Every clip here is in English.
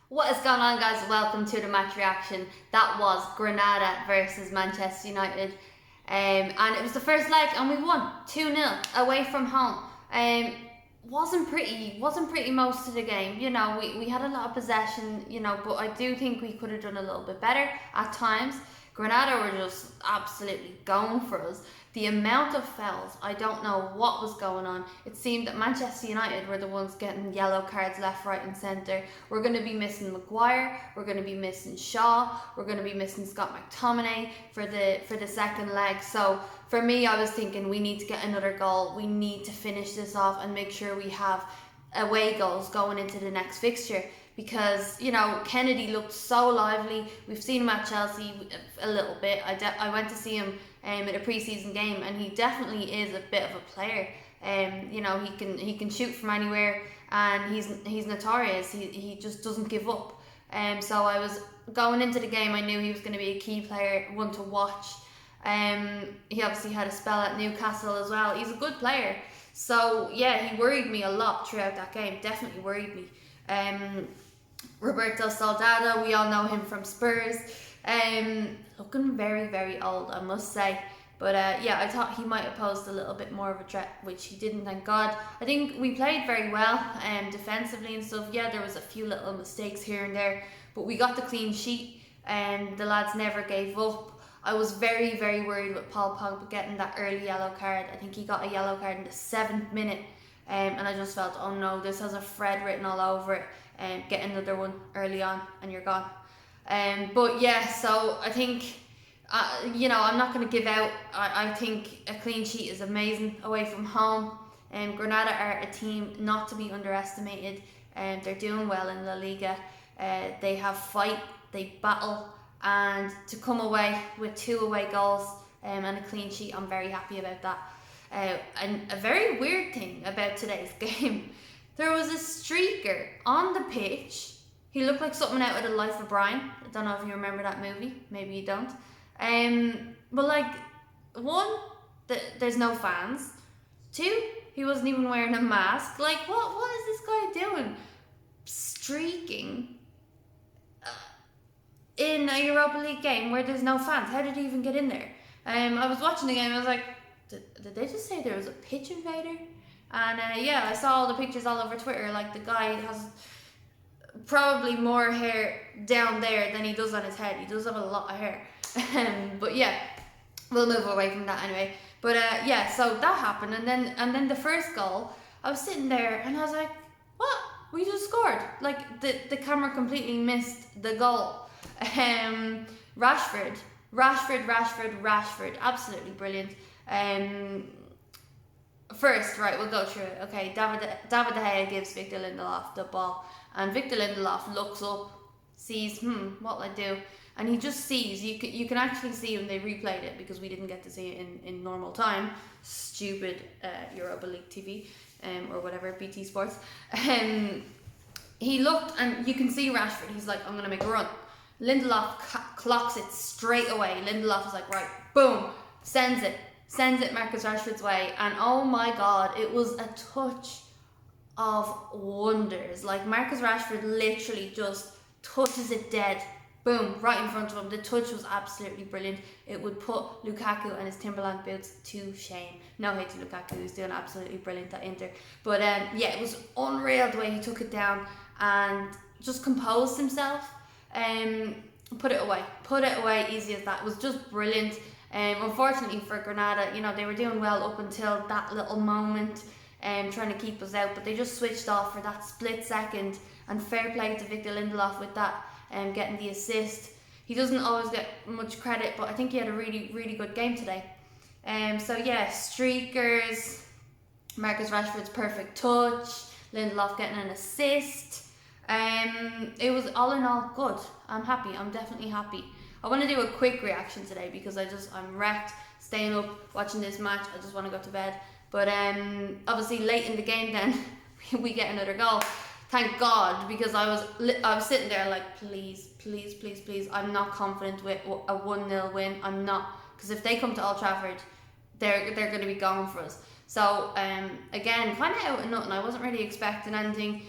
What is going on, guys? Welcome to the match reaction. That was Granada versus Manchester United. And it was the first leg and we won 2-0 away from home. Wasn't pretty most of the game. You know, we had a lot of possession, but I do think we could have done a little bit better at times. Granada were just absolutely going for us. The amount of fouls, I don't know what was going on. It seemed that Manchester United were the ones getting yellow cards left, right and centre. We're going to be missing Maguire, we're going to be missing Shaw, we're going to be missing Scott McTominay for the second leg. So for me, I was thinking we need to get another goal. We need to finish this off and make sure we have away goals going into the next fixture. Because, Kennedy looked so lively. We've seen him at Chelsea a little bit. I went to see him in a pre-season game, and he definitely is a bit of a player. He can shoot from anywhere, and he's notorious. He just doesn't give up. So I was going into the game, I knew he was going to be a key player, one to watch. He obviously had a spell at Newcastle as well. He's a good player. So yeah, he worried me a lot throughout that game. Definitely worried me. Roberto Soldado, we all know him from Spurs. Looking very, very old, I must say. But I thought he might have posed a little bit more of a threat, which he didn't, thank God. I think we played very well defensively and stuff. Yeah, there was a few little mistakes here and there, but we got the clean sheet and the lads never gave up. I was very, very worried with Paul Pogba getting that early yellow card. I think he got a yellow card in the 7th minute. And I just felt, oh no, this has a Fred written all over it. Get another one early on and you're gone. But yeah, so I think, I'm not going to give out. I think a clean sheet is amazing away from home. Granada are a team not to be underestimated. They're doing well in La Liga. They have fight, they battle, and to come away with 2 away goals and a clean sheet, I'm very happy about that. And a very weird thing about today's game, there was a streaker on the pitch. He looked like something out of The Life of Brian. I don't know if you remember that movie. Maybe you don't. But one, there's no fans. 2, he wasn't even wearing a mask. What is this guy doing? Streaking in a Europa League game where there's no fans. How did he even get in there? I was watching the game. I was like, did they just say there was a pitch invader? And I saw all the pictures all over Twitter. Like, the guy has probably more hair down there than he does on his head. He does have a lot of hair. But yeah, we'll move away from that anyway. But so that happened, and then the first goal, I was sitting there and I was like, what? We just scored. Like, the camera completely missed the goal. Rashford, absolutely brilliant. First, right, we'll go through it. Okay, David De Gea gives Victor Lindelof the ball, and Victor Lindelof looks up, sees, what'll I do? And he just sees, you can actually see when they replayed it, because we didn't get to see it in normal time. Stupid Europa League TV, or whatever, BT Sports. He looked, and you can see Rashford, he's like, I'm going to make a run. Lindelof clocks it straight away. Lindelof is like, right, boom, sends it Marcus Rashford's way, and oh my God, it was a touch of wonders. Like, Marcus Rashford literally just touches it dead, boom, right in front of him. The touch was absolutely brilliant. It would put Lukaku and his Timberland boots to shame. No hate to Lukaku, who's doing absolutely brilliant at Inter. But it was unreal the way he took it down and just composed himself. Put it away, easy as that. It was just brilliant. Unfortunately for Granada, they were doing well up until that little moment, trying to keep us out, but they just switched off for that split second. And fair play to Victor Lindelof with that, getting the assist. He doesn't always get much credit, but I think he had a really, really good game today. Streakers, Marcus Rashford's perfect touch, Lindelof getting an assist. It was all in all good. I'm happy. I'm definitely happy. I want to do a quick reaction today because I'm wrecked, staying up, watching this match. I just want to go to bed. But obviously late in the game then, we get another goal. Thank God, because I was sitting there like, please. I'm not confident with a 1-0 win. I'm not. Because if they come to Old Trafford, they're going to be going for us. So again, kind of out of nothing. I wasn't really expecting anything.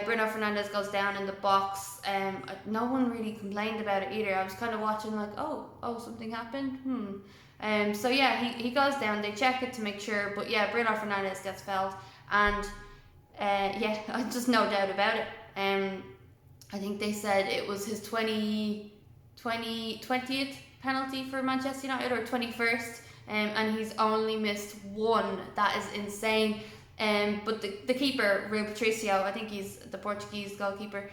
Bruno Fernandes goes down in the box. No one really complained about it either. I was kind of watching like, oh, something happened. So yeah, he goes down. They check it to make sure, but yeah, Bruno Fernandes gets fouled, and yeah, just no doubt about it. I think they said it was his 20th penalty for Manchester United, or 21st, and he's only missed one. That is insane. But the keeper, Rui Patricio, I think he's the Portuguese goalkeeper,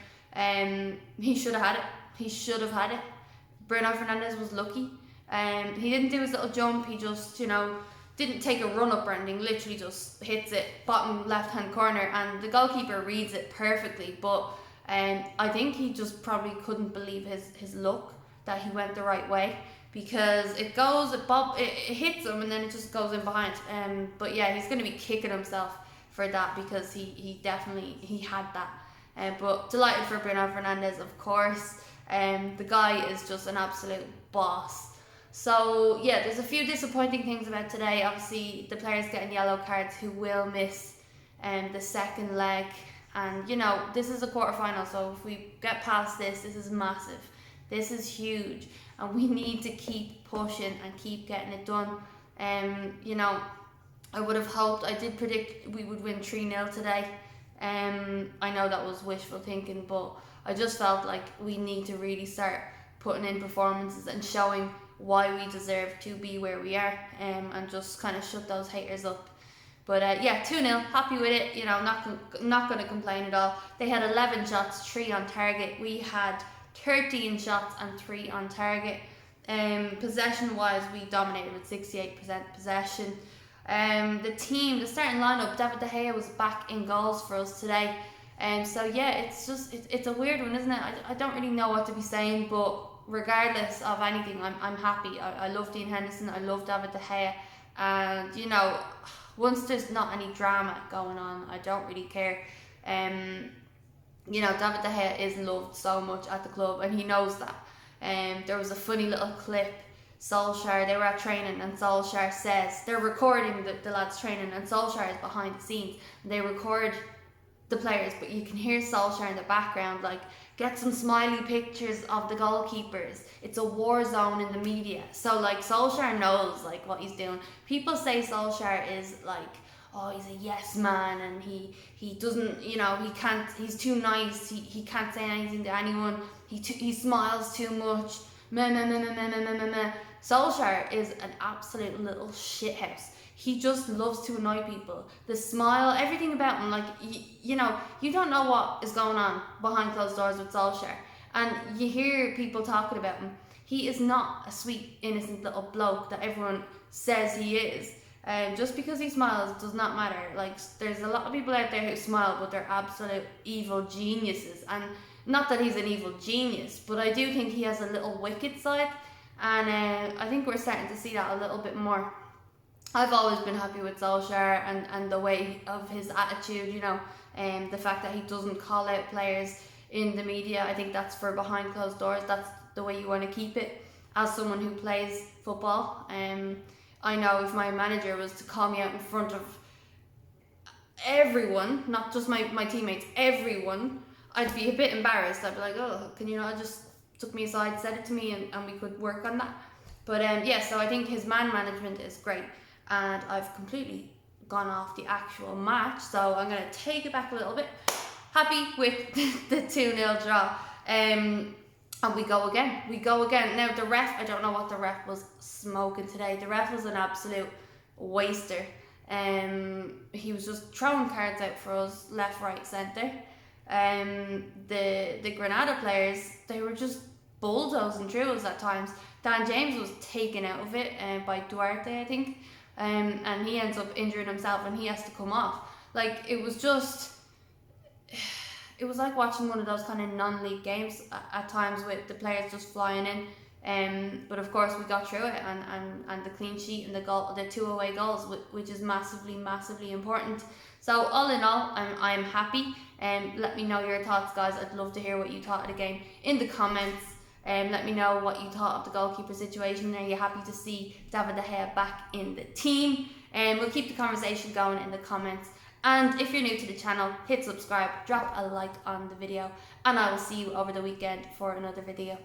he should have had it. He should have had it. Bruno Fernandes was lucky. He didn't do his little jump. He just, didn't take a run up or anything. Literally just hits it bottom left hand corner, and the goalkeeper reads it perfectly. But I think he just probably couldn't believe his luck that he went the right way, because it hits him and then it just goes in behind. But yeah, he's going to be kicking himself for that, because he definitely had that. But delighted for Bruno Fernandes, of course. The guy is just an absolute boss. So yeah, there's a few disappointing things about today. Obviously, the players getting yellow cards who will miss the second leg. And this is a quarterfinal, so if we get past this is massive. This is huge, and we need to keep pushing and keep getting it done. I would have hoped, I did predict we would win 3-0 today. I know that was wishful thinking, but I just felt like we need to really start putting in performances and showing why we deserve to be where we are, and just kind of shut those haters up. But yeah, 2-0, happy with it. Not going to complain at all. They had 11 shots, 3 on target. We had 13 shots and 3 on target. Possession wise, we dominated with 68% possession. The starting lineup, David De Gea was back in goals for us today. So yeah, it's a weird one, isn't it? I don't really know what to be saying, but regardless of anything, I'm happy. I love Dean Henderson, I love David De Gea, and once there's not any drama going on, I don't really care. David De Gea is loved so much at the club, and he knows that. There was a funny little clip. Solskjaer, they were at training, and Solskjaer says, they're recording the lads training, and Solskjaer is behind the scenes. They record the players, but you can hear Solskjaer in the background, like, get some smiley pictures of the goalkeepers. It's a war zone in the media. So like, Solskjaer knows like what he's doing. People say Solskjaer is like, oh, he's a yes man, and he doesn't, he's too nice, he can't say anything to anyone, he smiles too much, Solskjaer is an absolute little shithouse. He just loves to annoy people. The smile, everything about him, like, you don't know what is going on behind closed doors with Solskjaer. And you hear people talking about him. He is not a sweet, innocent little bloke that everyone says he is. Just because he smiles does not matter. Like, there's a lot of people out there who smile, but they're absolute evil geniuses. And not that he's an evil genius, but I do think he has a little wicked side. And I think we're starting to see that a little bit more. I've always been happy with Solskjaer and the way of his attitude, the fact that he doesn't call out players in the media. I think that's for behind closed doors. That's the way you want to keep it as someone who plays football. I know if my manager was to call me out in front of everyone, not just my teammates, everyone, I'd be a bit embarrassed. I'd be like, oh, can you not just took me aside, said it to me, and we could work on that. But yeah, so I think his man management is great. And I've completely gone off the actual match, so I'm going to take it back a little bit. Happy with the 2-0 draw. And we go again. Now the ref, I don't know what the ref was smoking today. The ref was an absolute waster. He was just throwing cards out for us, left, right, centre. The Granada players, they were just bulldozing through us at times. Dan James was taken out of it by Duarte, I think. And he ends up injuring himself, and he has to come off. Like, it was like watching one of those kind of non-league games at times, with the players just flying in. But of course we got through it, and the clean sheet and the 2 away goals, which is massively important. So all in all, I'm happy. Let me know your thoughts, guys. I'd love to hear what you thought of the game in the comments. Let me know what you thought of the goalkeeper situation. Are you happy to see David De Gea back in the team? And we'll keep the conversation going in the comments. And if you're new to the channel, hit subscribe, drop a like on the video, and I will see you over the weekend for another video.